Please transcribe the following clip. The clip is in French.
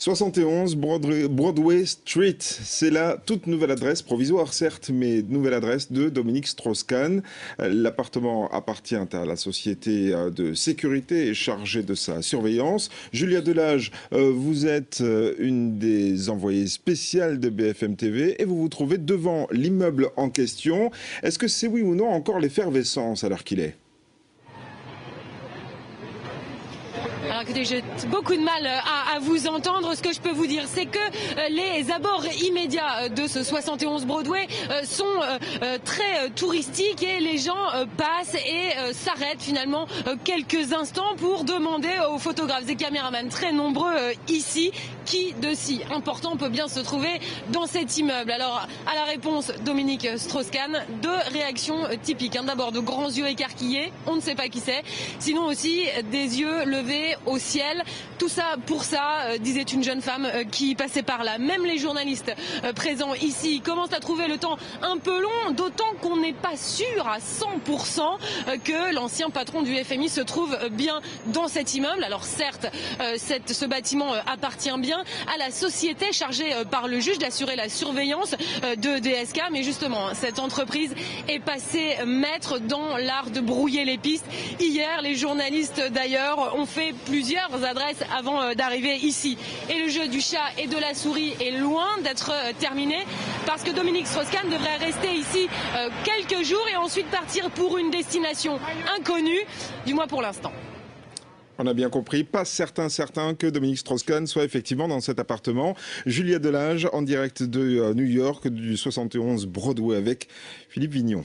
71 Broadway Street, c'est la toute nouvelle adresse, provisoire certes, mais nouvelle adresse de Dominique Strauss-Kahn. L'appartement appartient à la société de sécurité et chargée de sa surveillance. Julia Delage, vous êtes une des envoyées spéciales de BFM TV et vous vous trouvez devant l'immeuble en question. Est-ce que c'est oui ou non encore l'effervescence à l'heure qu'il est ? Alors écoutez, j'ai beaucoup de mal à vous entendre. Ce que je peux vous dire, c'est que les abords immédiats de ce 71 Broadway sont très touristiques et les gens passent et s'arrêtent finalement quelques instants pour demander aux photographes et caméramans très nombreux ici qui de si important peut bien se trouver dans cet immeuble. Alors à la réponse Dominique Strauss-Kahn, deux réactions typiques. D'abord de grands yeux écarquillés, on ne sait pas qui c'est, sinon aussi des yeux levés au ciel. Tout ça pour ça, disait une jeune femme qui passait par là. Même les journalistes présents ici commencent à trouver le temps un peu long, d'autant qu'on n'est pas sûr à 100% que l'ancien patron du FMI se trouve bien dans cet immeuble. Alors certes, ce bâtiment appartient bien à la société chargée par le juge d'assurer la surveillance de DSK, mais justement, cette entreprise est passée maître dans l'art de brouiller les pistes. Hier, les journalistes d'ailleurs ont fait plusieurs adresses avant d'arriver ici. Et le jeu du chat et de la souris est loin d'être terminé parce que Dominique Strauss-Kahn devrait rester ici quelques jours et ensuite partir pour une destination inconnue, du moins pour l'instant. On a bien compris, pas certain que Dominique Strauss-Kahn soit effectivement dans cet appartement. Julia Delage en direct de New York, du 71 Broadway avec Philippe Vignon.